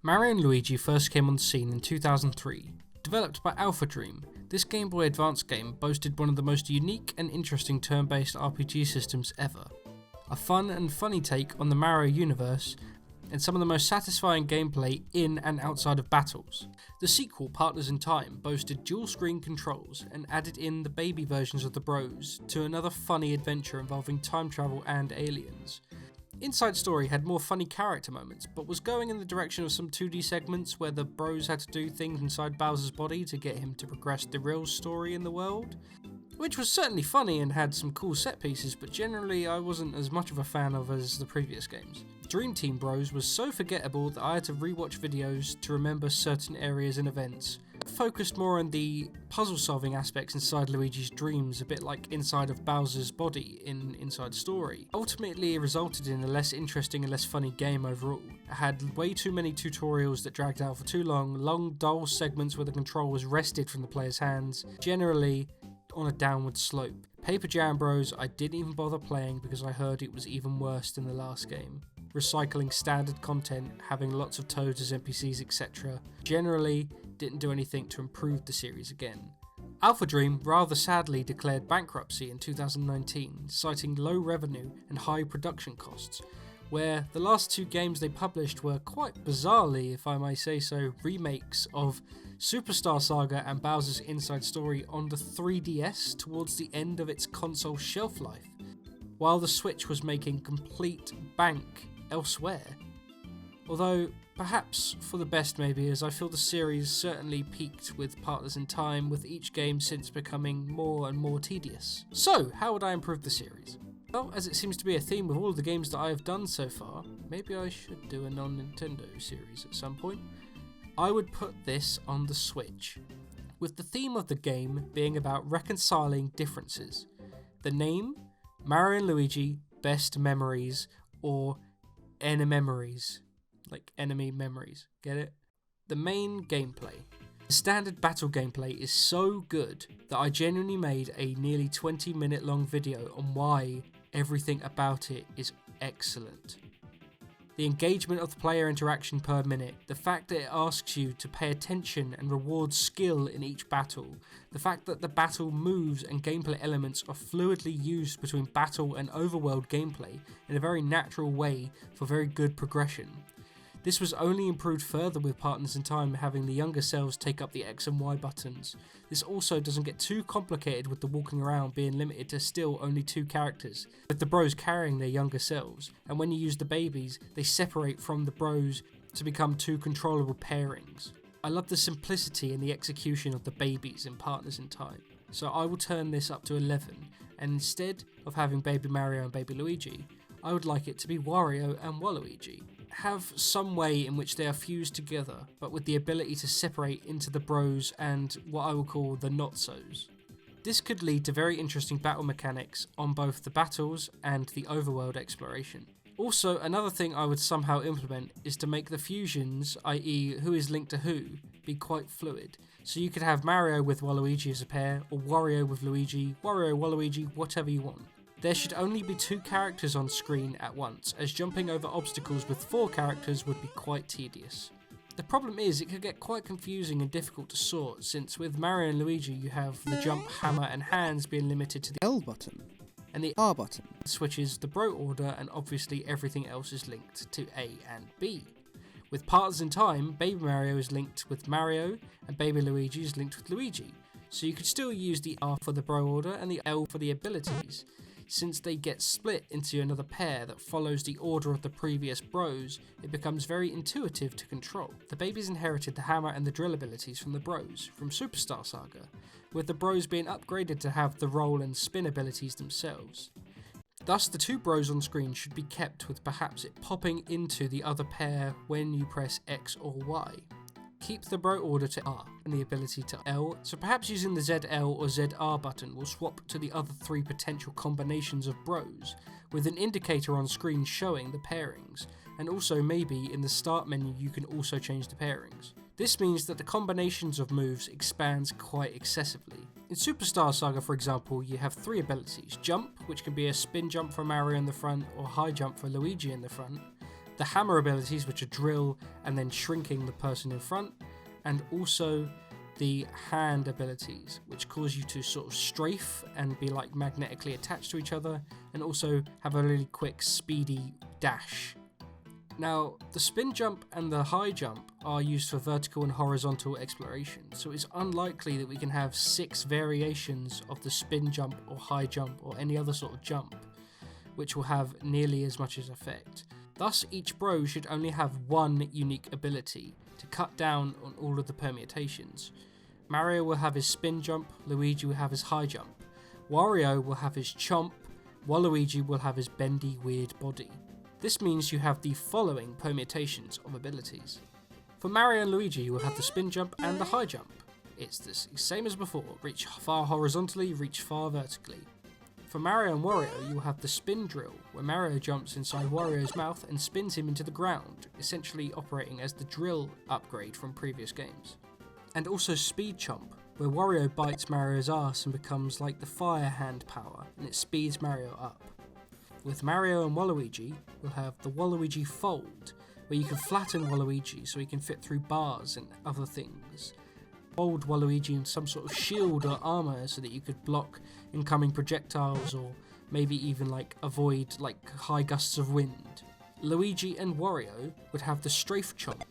Mario and Luigi first came on the scene in 2003. Developed by Alpha Dream, this Game Boy Advance game boasted one of the most unique and interesting turn-based RPG systems ever. A fun and funny take on the Mario universe, and some of the most satisfying gameplay in and outside of battles. The sequel, Partners in Time, boasted dual screen controls and added in the baby versions of the Bros to another funny adventure involving time travel and aliens. Inside Story had more funny character moments, but was going in the direction of some 2D segments where the Bros had to do things inside Bowser's body to get him to progress the real story in the world. Which was certainly funny and had some cool set pieces, but generally I wasn't as much of a fan of as the previous games. Dream Team Bros was so forgettable that I had to rewatch videos to remember certain areas and events. Focused more on the puzzle solving aspects inside Luigi's dreams, a bit like inside of Bowser's body in Inside Story. Ultimately it resulted in a less interesting and less funny game overall. It had way too many tutorials that dragged out for too long dull segments where the control was wrested from the player's hands, generally on a downward slope. Paper Jam Bros I didn't even bother playing because I heard it was even worse than the last game. Recycling standard content, having lots of Toads as NPCs, etc. Generally didn't do anything to improve the series again. Alpha Dream rather sadly declared bankruptcy in 2019, citing low revenue and high production costs, where the last two games they published were quite bizarrely, if I may say so, remakes of Superstar Saga and Bowser's Inside Story on the 3DS towards the end of its console shelf life, while the Switch was making complete bank elsewhere. Although, perhaps for the best maybe, as I feel the series certainly peaked with Partners in Time, with each game since becoming more and more tedious. So, how would I improve the series? Well, as it seems to be a theme with all of the games that I have done so far, maybe I should do a non-Nintendo series at some point. I would put this on the Switch, with the theme of the game being about reconciling differences. The name, Mario and Luigi Best Memories, or Enememories, like enemy memories, get it? The main gameplay. The standard battle gameplay is so good that I genuinely made a nearly 20-minute long video on why everything about it is excellent. The engagement of the player interaction per minute, the fact that it asks you to pay attention and rewards skill in each battle, the fact that the battle moves and gameplay elements are fluidly used between battle and overworld gameplay in a very natural way for very good progression. This was only improved further with Partners in Time having the younger selves take up the X and Y buttons. This also doesn't get too complicated with the walking around being limited to still only 2 characters, with the Bros carrying their younger selves, and when you use the babies, they separate from the Bros to become 2 controllable pairings. I love the simplicity and the execution of the babies in Partners in Time, so I will turn this up to 11, and instead of having Baby Mario and Baby Luigi, I would like it to be Wario and Waluigi. Have some way in which they are fused together, but with the ability to separate into the Bros and what I will call the not-sos. This could lead to very interesting battle mechanics on both the battles and the overworld exploration. Also, another thing I would somehow implement is to make the fusions, i.e. who is linked to who, be quite fluid. So you could have Mario with Waluigi as a pair, or Wario with Luigi, Wario, Waluigi, whatever you want. There should only be 2 characters on screen at once, as jumping over obstacles with 4 characters would be quite tedious. The problem is it could get quite confusing and difficult to sort, since with Mario and Luigi you have the jump, hammer and hands being limited to the L button, and the R button switches the Bro order, and obviously everything else is linked to A and B. With Partners in Time, Baby Mario is linked with Mario, and Baby Luigi is linked with Luigi, so you could still use the R for the Bro order and the L for the abilities. Since they get split into another pair that follows the order of the previous Bros, it becomes very intuitive to control. The babies inherited the hammer and the drill abilities from the Bros, from Superstar Saga, with the Bros being upgraded to have the roll and spin abilities themselves. Thus the 2 Bros on screen should be kept with perhaps it popping into the other pair when you press X or Y. Keep the Bro order to R and the ability to L, so perhaps using the ZL or ZR button will swap to the other 3 potential combinations of Bros, with an indicator on screen showing the pairings, and also maybe in the start menu you can also change the pairings. This means that the combinations of moves expands quite excessively. In Superstar Saga, for example, you have 3 abilities: Jump, which can be a spin jump for Mario in the front or high jump for Luigi in the front, The hammer abilities, which are drill and then shrinking the person in front, and also the hand abilities, which cause you to sort of strafe and be like magnetically attached to each other, and also have a really quick speedy dash. Now, the spin jump and the high jump are used for vertical and horizontal exploration, so it's unlikely that we can have 6 variations of the spin jump or high jump or any other sort of jump, which will have nearly as much as effect. Thus, each bro should only have one unique ability to cut down on all of the permutations. Mario will have his spin jump, Luigi will have his high jump, Wario will have his chomp, Waluigi will have his bendy weird body. This means you have the following permutations of abilities. For Mario and Luigi, you will have the spin jump and the high jump. It's the same as before, reach far horizontally, reach far vertically. For Mario and Wario, you will have the spin drill, where Mario jumps inside Wario's mouth and spins him into the ground, essentially operating as the drill upgrade from previous games. And also speed chomp, where Wario bites Mario's ass and becomes like the fire hand power, and it speeds Mario up. With Mario and Waluigi, you'll have the Waluigi fold, where you can flatten Waluigi so he can fit through bars and other things. Fold Waluigi in some sort of shield or armour so that you could block incoming projectiles or maybe even like avoid like high gusts of wind. Luigi and Wario would have the strafe chomp.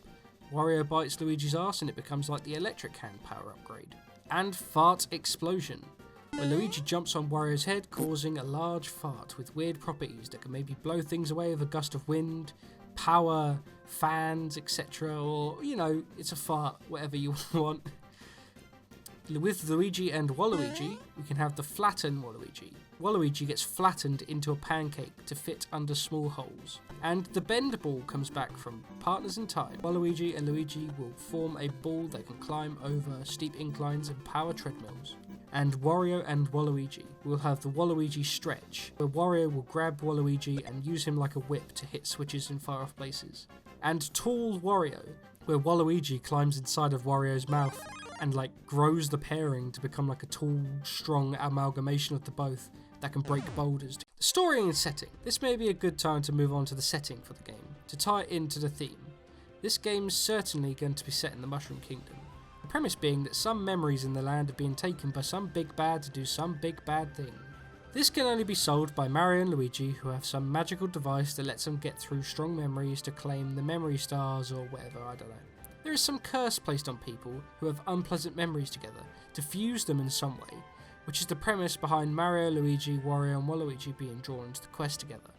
Wario bites Luigi's ass and it becomes like the electric hand power upgrade. And fart explosion, where Luigi jumps on Wario's head, causing a large fart with weird properties that can maybe blow things away with a gust of wind, power, fans, etc. Or, you know, it's a fart, whatever you want. With Luigi and Waluigi, we can have the flatten Waluigi. Waluigi gets flattened into a pancake to fit under small holes. And the bend ball comes back from Partners in Time. Waluigi and Luigi will form a ball that can climb over steep inclines and power treadmills. And Wario and Waluigi will have the Waluigi stretch, where Wario will grab Waluigi and use him like a whip to hit switches in far off places. And Tall Wario, where Waluigi climbs inside of Wario's mouth and like grows the pairing to become like a tall, strong amalgamation of the both that can break boulders. The story and setting. This may be a good time to move on to the setting for the game, to tie it into the theme. This game's certainly going to be set in the Mushroom Kingdom. The premise being that some memories in the land have been taken by some big bad to do some big bad thing. This can only be solved by Mario and Luigi, who have some magical device that lets them get through strong memories to claim the memory stars or whatever, I don't know. There is some curse placed on people who have unpleasant memories together to fuse them in some way, which is the premise behind Mario, Luigi, Wario and Waluigi being drawn into the quest together.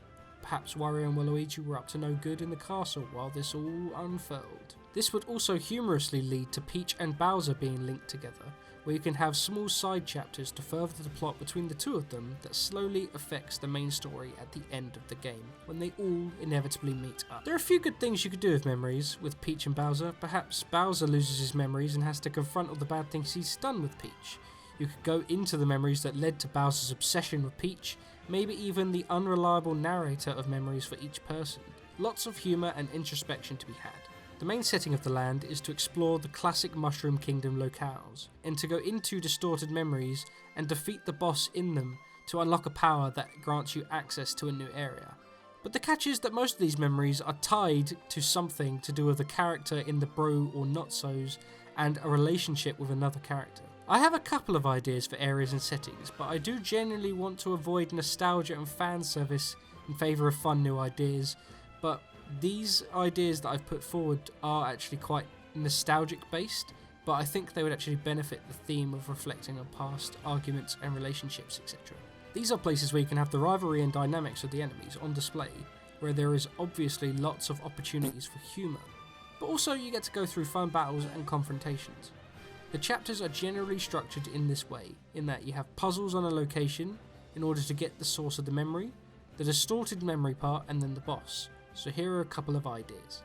Perhaps Wario and Waluigi were up to no good in the castle while this all unfurled. This would also humorously lead to Peach and Bowser being linked together, where you can have small side chapters to further the plot between the two of them that slowly affects the main story at the end of the game, when they all inevitably meet up. There are a few good things you could do with memories with Peach and Bowser. Perhaps Bowser loses his memories and has to confront all the bad things he's done with Peach. You could go into the memories that led to Bowser's obsession with Peach, maybe even the unreliable narrator of memories for each person. Lots of humour and introspection to be had. The main setting of the land is to explore the classic Mushroom Kingdom locales, and to go into distorted memories and defeat the boss in them to unlock a power that grants you access to a new area. But the catch is that most of these memories are tied to something to do with a character in the bro or not-sos and a relationship with another character. I have a couple of ideas for areas and settings, but I do generally want to avoid nostalgia and fan service in favour of fun new ideas, but these ideas that I've put forward are actually quite nostalgic based, but I think they would actually benefit the theme of reflecting on past arguments and relationships, etc. These are places where you can have the rivalry and dynamics of the enemies on display, where there is obviously lots of opportunities for humour, but also you get to go through fun battles and confrontations. The chapters are generally structured in this way, in that you have puzzles on a location in order to get the source of the memory, the distorted memory part, and then the boss. So here are a couple of ideas.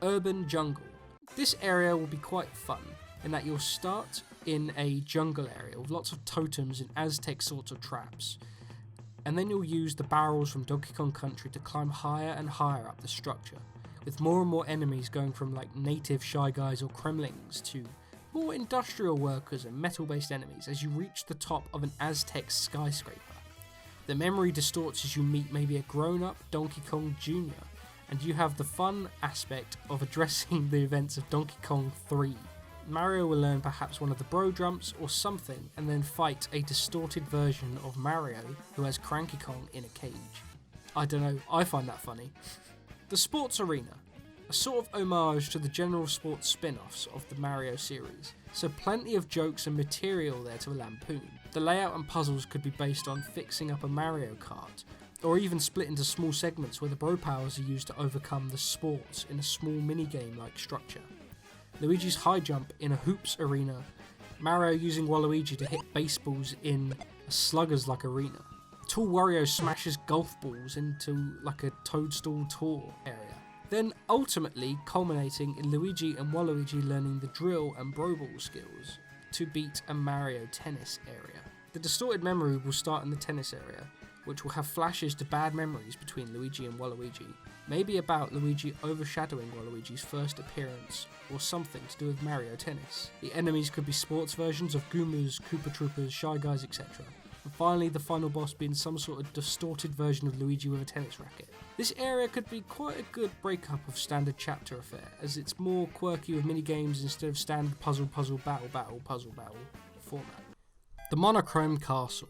Urban jungle. This area will be quite fun in that you'll start in a jungle area with lots of totems and Aztec sorts of traps, and then you'll use the barrels from Donkey Kong Country to climb higher and higher up the structure, with more and more enemies going from like native Shy Guys or Kremlings to more industrial workers and metal-based enemies as you reach the top of an Aztec skyscraper. The memory distorts as you meet maybe a grown-up Donkey Kong Jr., and you have the fun aspect of addressing the events of Donkey Kong 3. Mario will learn perhaps one of the bro jumps or something and then fight a distorted version of Mario who has Cranky Kong in a cage. I don't know, I find that funny. The Sports Arena, a sort of homage to the general sports spin-offs of the Mario series, so plenty of jokes and material there to lampoon. The layout and puzzles could be based on fixing up a Mario Kart, or even split into small segments where the bro powers are used to overcome the sports in a small minigame-like structure. Luigi's high jump in a hoops arena, Mario using Waluigi to hit baseballs in a sluggers-like arena. Tall Wario smashes golf balls into like a toadstool tour area. Then ultimately culminating in Luigi and Waluigi learning the drill and bro ball skills to beat a Mario tennis area. The distorted memory will start in the tennis area, which will have flashes to bad memories between Luigi and Waluigi, maybe about Luigi overshadowing Waluigi's first appearance, or something to do with Mario Tennis. The enemies could be sports versions of Goombas, Koopa Troopas, Shy Guys, etc. And finally, the final boss being some sort of distorted version of Luigi with a tennis racket. This area could be quite a good breakup of standard chapter affair, as it's more quirky with minigames instead of standard puzzle battle format. The Monochrome Castle,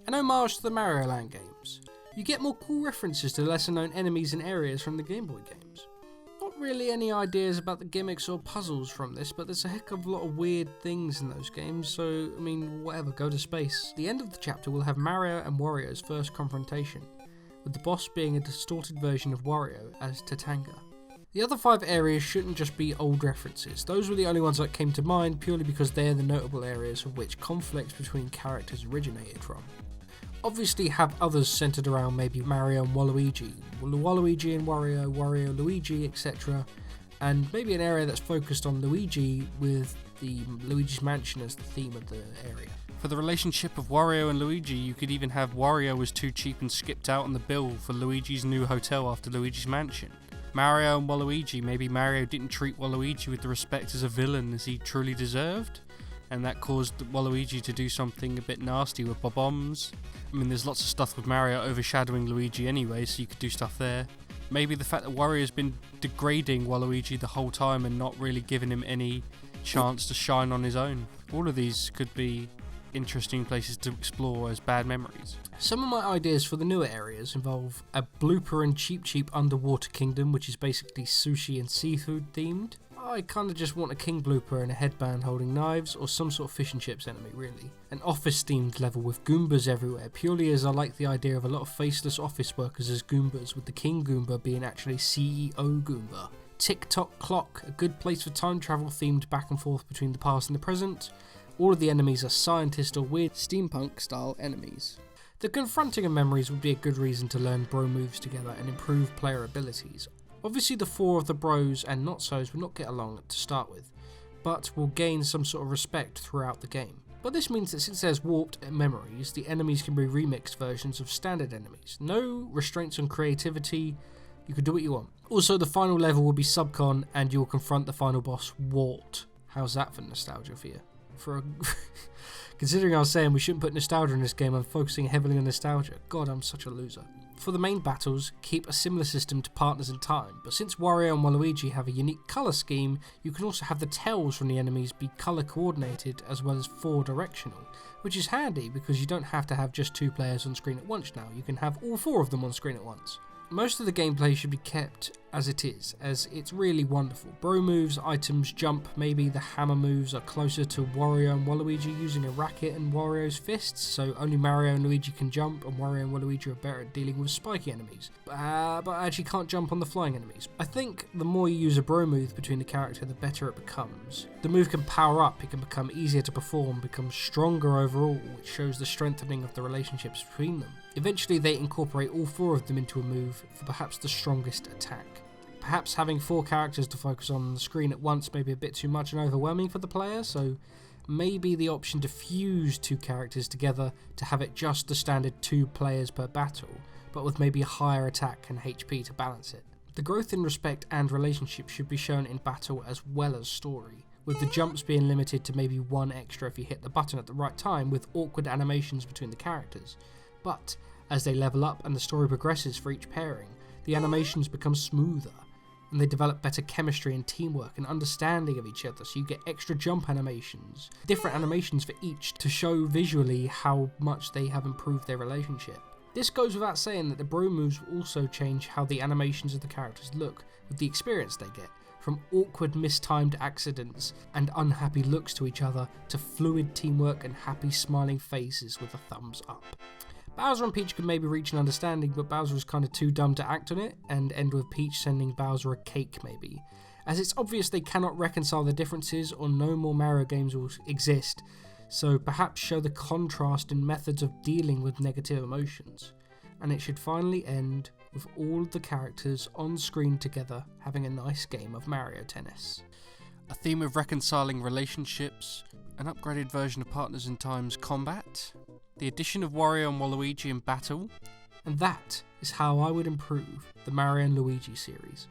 an homage to the Mario Land games. You get more cool references to lesser known enemies and areas from the Game Boy games. Not really any ideas about the gimmicks or puzzles from this, but there's a heck of a lot of weird things in those games, so I mean, whatever, go to space. The end of the chapter will have Mario and Wario's first confrontation, with the boss being a distorted version of Wario as Tatanga. The other 5 areas shouldn't just be old references, those were the only ones that came to mind purely because they're the notable areas from which conflicts between characters originated from. Obviously have others centered around maybe Mario and Waluigi, Waluigi and Wario, Wario, Luigi, etc. And maybe an area that's focused on Luigi with the Luigi's Mansion as the theme of the area. For the relationship of Wario and Luigi, you could even have Wario was too cheap and skipped out on the bill for Luigi's new hotel after Luigi's Mansion. Mario and Waluigi, maybe Mario didn't treat Waluigi with the respect as a villain as he truly deserved, and that caused Waluigi to do something a bit nasty with bombs. I mean, there's lots of stuff with Mario overshadowing Luigi anyway, so you could do stuff there. Maybe the fact that Wario's been degrading Waluigi the whole time and not really giving him any chance to shine on his own. All of these could be interesting places to explore as bad memories. Some of my ideas for the newer areas involve a blooper and cheap underwater kingdom, which is basically sushi and seafood themed. I kinda just want a king blooper and a headband holding knives, or some sort of fish and chips enemy really. An office themed level with Goombas everywhere, purely as I like the idea of a lot of faceless office workers as Goombas, with the king Goomba being actually CEO Goomba. Tick-tock clock, a good place for time travel themed back and forth between the past and the present. All of the enemies are scientist or weird steampunk style enemies. The confronting of memories would be a good reason to learn bro moves together and improve player abilities. Obviously the 4 of the bros and not-sos will not get along to start with, but will gain some sort of respect throughout the game. But this means that since there's warped memories, the enemies can be remixed versions of standard enemies. No restraints on creativity, you can do what you want. Also, the final level will be Subcon and you'll confront the final boss, Wart. How's that for nostalgia for you? Considering I was saying we shouldn't put nostalgia in this game, I'm focusing heavily on nostalgia. God, I'm such a loser. For the main battles, keep a similar system to Partners in Time, but since Wario and Waluigi have a unique colour scheme, you can also have the tails from the enemies be colour coordinated as well as 4-directional, which is handy because you don't have to have just 2 players on screen at once now, you can have all 4 of them on screen at once. Most of the gameplay should be kept as it is, as it's really wonderful. Bro moves, items, jump, maybe the hammer moves are closer to Wario and Waluigi using a racket and Wario's fists, so only Mario and Luigi can jump, and Wario and Waluigi are better at dealing with spiky enemies, but actually can't jump on the flying enemies. I think the more you use a bro move between the character, the better it becomes. The move can power up, it can become easier to perform, become stronger overall, which shows the strengthening of the relationships between them. Eventually they incorporate all 4 of them into a move for perhaps the strongest attack. Perhaps having 4 characters to focus on the screen at once may be a bit too much and overwhelming for the player, so maybe the option to fuse 2 characters together to have it just the standard 2 players per battle, but with maybe a higher attack and HP to balance it. The growth in respect and relationship should be shown in battle as well as story, with the jumps being limited to maybe 1 extra if you hit the button at the right time, with awkward animations between the characters. But as they level up and the story progresses for each pairing, the animations become smoother, and they develop better chemistry and teamwork and understanding of each other, so you get extra jump animations, different animations for each to show visually how much they have improved their relationship. This goes without saying that the bro moves will also change how the animations of the characters look with the experience they get, from awkward mistimed accidents and unhappy looks to each other to fluid teamwork and happy smiling faces with a thumbs up. Bowser and Peach could maybe reach an understanding, but Bowser was kind of too dumb to act on it, and end with Peach sending Bowser a cake maybe. As it's obvious they cannot reconcile the differences or no more Mario games will exist, so perhaps show the contrast in methods of dealing with negative emotions. And it should finally end with all of the characters on screen together having a nice game of Mario Tennis. A theme of reconciling relationships, an upgraded version of Partners in Time's combat, the addition of Wario and Waluigi in battle, and that is how I would improve the Mario and Luigi series.